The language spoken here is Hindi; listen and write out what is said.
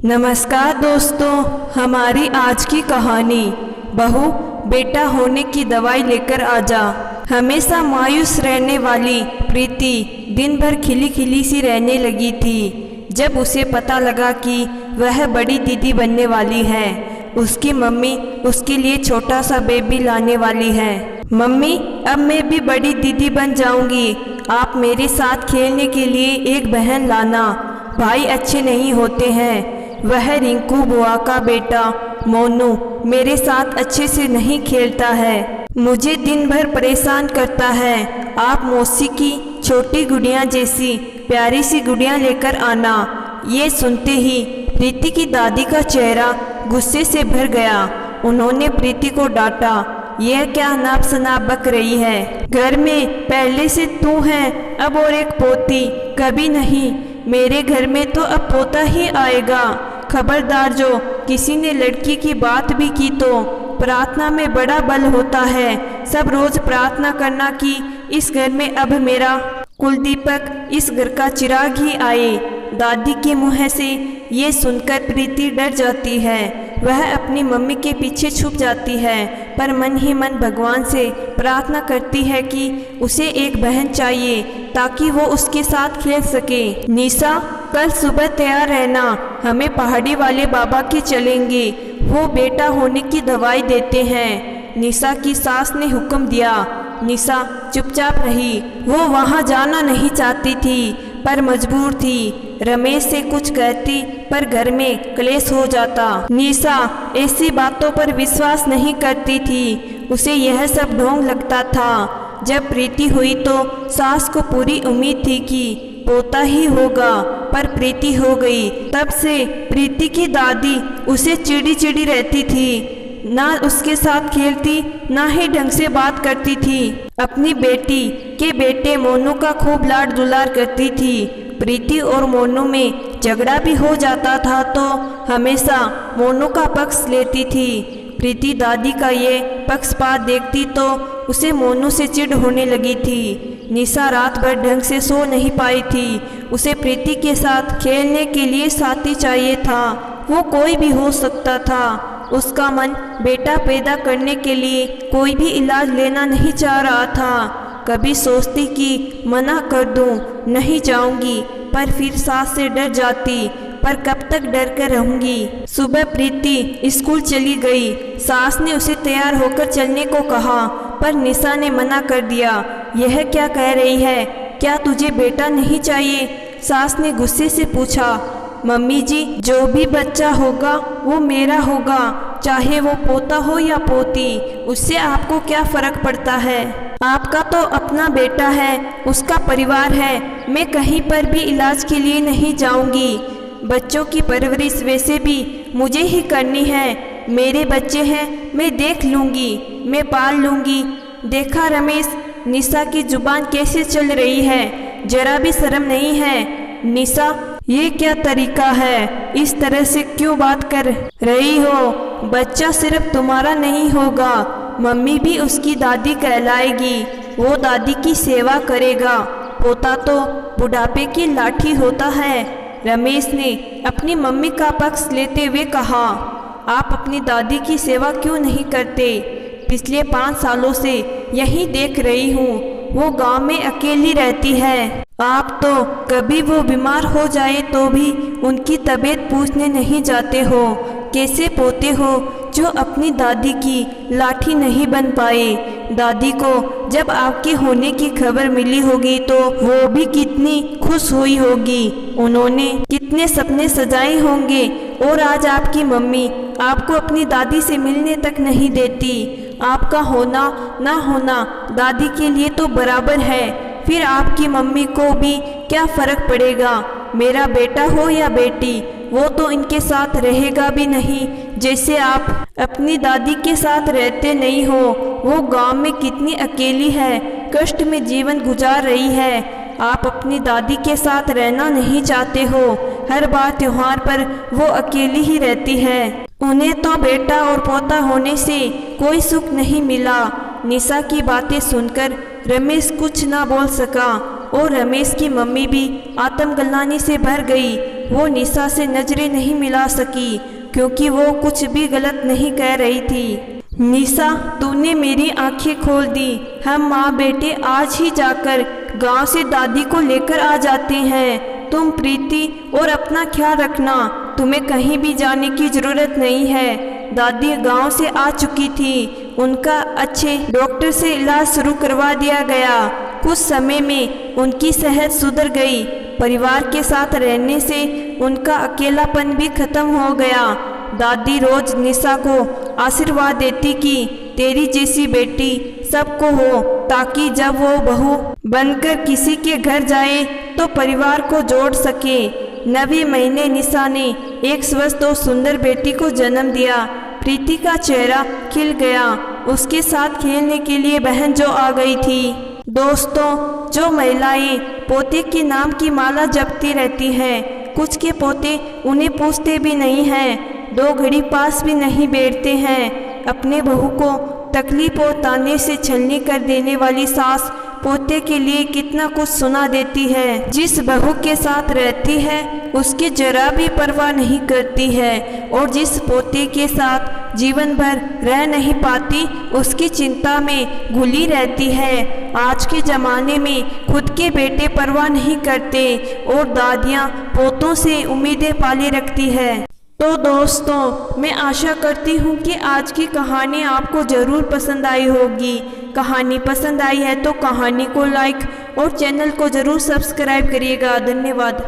नमस्कार दोस्तों, हमारी आज की कहानी बहू बेटा होने की दवाई लेकर आजा। हमेशा मायूस रहने वाली प्रीति दिन भर खिली खिली सी रहने लगी थी। जब उसे पता लगा कि वह बड़ी दीदी बनने वाली है, उसकी मम्मी उसके लिए छोटा सा बेबी लाने वाली है। मम्मी, अब मैं भी बड़ी दीदी बन जाऊंगी, आप मेरे साथ खेलने के लिए एक बहन लाना। भाई अच्छे नहीं होते हैं। वह रिंकू बुआ का बेटा मोनू मेरे साथ अच्छे से नहीं खेलता है, मुझे दिन भर परेशान करता है। आप मौसी की छोटी गुड़िया जैसी प्यारी सी गुड़िया लेकर आना। ये सुनते ही प्रीति की दादी का चेहरा गुस्से से भर गया। उन्होंने प्रीति को डांटा, यह क्या नाप शनाप बक रही है? घर में पहले से तू है, अब और एक पोती। कभी नहीं, मेरे घर में तो अब पोता ही आएगा। खबरदार, जो किसी ने लड़की की बात भी की तो प्रार्थना में बड़ा बल होता है। सब रोज प्रार्थना करना कि इस घर में अब मेरा कुलदीपक, इस घर का चिराग ही आए। दादी के मुँह से ये सुनकर प्रीति डर जाती है। वह अपनी मम्मी के पीछे छुप जाती है, पर मन ही मन भगवान से प्रार्थना करती है कि उसे एक बहन चाहिए ताकि वो उसके साथ खेल सके। निशा, कल सुबह तैयार रहना, हमें पहाड़ी वाले बाबा के चलेंगे, वो बेटा होने की दवाई देते हैं। निशा की सास ने हुक्म दिया। निशा चुपचाप रही। वो वहाँ जाना नहीं चाहती थी, पर मजबूर थी। रमेश से कुछ कहती पर घर में क्लेश हो जाता। निशा ऐसी बातों पर विश्वास नहीं करती थी, उसे यह सब ढोंग लगता था। जब प्रीति हुई तो सास को पूरी उम्मीद थी कि पोता ही होगा, पर प्रीति हो गई। तब से प्रीति की दादी उसे चिड़ी चिड़ी रहती थी, ना उसके साथ खेलती ना ही ढंग से बात करती थी। अपनी बेटी के बेटे मोनू का खूब लाड दुलार करती थी। प्रीति और मोनू में झगड़ा भी हो जाता था तो हमेशा मोनू का पक्ष लेती थी। प्रीति दादी का ये पक्षपात देखती तो उसे मोनू से चिढ़ होने लगी थी। निशा रात भर ढंग से सो नहीं पाई थी। उसे प्रीति के साथ खेलने के लिए साथी चाहिए था। वो कोई भी हो सकता था। उसका मन बेटा पैदा करने के लिए कोई भी इलाज लेना नहीं चाह रहा था। कभी सोचती कि मना कर दूं, नहीं जाऊंगी, पर फिर सास से डर जाती। पर कब तक डर कर रहूंगी? सुबह प्रीति स्कूल चली गई। सास ने उसे तैयार होकर चलने को कहा, पर निशा ने मना कर दिया। यह क्या कह रही है? क्या तुझे बेटा नहीं चाहिए? सास ने गुस्से से पूछा। मम्मी जी, जो भी बच्चा होगा वो मेरा होगा, चाहे वो पोता हो या पोती, उससे आपको क्या फर्क पड़ता है? आपका तो अपना बेटा है, उसका परिवार है। मैं कहीं पर भी इलाज के लिए नहीं जाऊंगी। बच्चों की परवरिश वैसे भी मुझे ही करनी है। मेरे बच्चे हैं, मैं देख लूँगी, मैं पाल लूँगी। देखा रमेश, निशा की जुबान कैसे चल रही है, जरा भी शर्म नहीं है। निशा, ये क्या तरीका है? इस तरह से क्यों बात कर रही हो? बच्चा सिर्फ तुम्हारा नहीं होगा, मम्मी भी उसकी दादी कहलाएगी। वो दादी की सेवा करेगा। पोता तो बुढ़ापे की लाठी होता है। रमेश ने अपनी मम्मी का पक्ष लेते हुए कहा, आप अपनी दादी की सेवा क्यों नहीं करते? पिछले 5 सालों से यही देख रही हूँ, वो गांव में अकेली रहती है। आप तो कभी वो बीमार हो जाए तो भी उनकी तबीयत पूछने नहीं जाते हो। कैसे पोते हो जो अपनी दादी की लाठी नहीं बन पाए? दादी को जब आपके होने की खबर मिली होगी तो वो भी कितनी खुश हुई होगी। उन्होंने कितने सपने सजाए होंगे। और आज आपकी मम्मी आपको अपनी दादी से मिलने तक नहीं देती। आपका होना ना होना दादी के लिए तो बराबर है। फिर आपकी मम्मी को भी क्या फर्क पड़ेगा? मेरा बेटा हो या बेटी, वो तो इनके साथ रहेगा भी नहीं, जैसे आप अपनी दादी के साथ रहते नहीं हो। वो गांव में कितनी अकेली है, कष्ट में जीवन गुजार रही है। आप अपनी दादी के साथ रहना नहीं चाहते हो। हर बार त्योहार पर वो अकेली ही रहती है। उन्हें तो बेटा और पोता होने से कोई सुख नहीं मिला। निशा की बातें सुनकर रमेश कुछ ना बोल सका और रमेश की मम्मी भी आत्मग्लानि से भर गई। वो निशा से नजरें नहीं मिला सकी, क्योंकि वो कुछ भी गलत नहीं कह रही थी। निशा, तूने मेरी आंखें खोल दी। हम माँ बेटे आज ही जाकर गांव से दादी को लेकर आ जाते हैं। तुम प्रीति और अपना ख्याल रखना, तुम्हें कहीं भी जाने की ज़रूरत नहीं है। दादी गांव से आ चुकी थी, उनका अच्छे डॉक्टर से इलाज शुरू करवा दिया गया। कुछ समय में उनकी सेहत सुधर गई। परिवार के साथ रहने से उनका अकेलापन भी खत्म हो गया। दादी रोज निशा को आशीर्वाद देती कि तेरी जैसी बेटी सबको हो, ताकि जब वो बहू बनकर किसी के घर जाए तो परिवार को जोड़ सके। 9वें महीने निशा ने एक स्वस्थ और सुंदर बेटी को जन्म दिया। प्रीति का चेहरा खिल गया। उसके साथ खेलने के लिए बहन जो आ गई थी। दोस्तों, जो महिलाएं पोते के नाम की माला जपती रहती हैं, कुछ के पोते उन्हें पूछते भी नहीं हैं, 2 घड़ी पास भी नहीं बैठते हैं। अपने बहू को तकलीफ और ताने से छलनी कर देने वाली सास पोते के लिए कितना कुछ सुना देती है। जिस बहू के साथ रहती है उसकी जरा भी परवाह नहीं करती है, और जिस पोते के साथ जीवन भर रह नहीं पाती उसकी चिंता में घुली रहती है। आज के ज़माने में खुद के बेटे परवाह नहीं करते और दादियाँ पोतों से उम्मीदें पाली रखती है। तो दोस्तों, मैं आशा करती हूँ कि आज की कहानी आपको ज़रूर पसंद आई होगी। कहानी पसंद आई है तो कहानी को लाइक और चैनल को ज़रूर सब्सक्राइब करिएगा। धन्यवाद।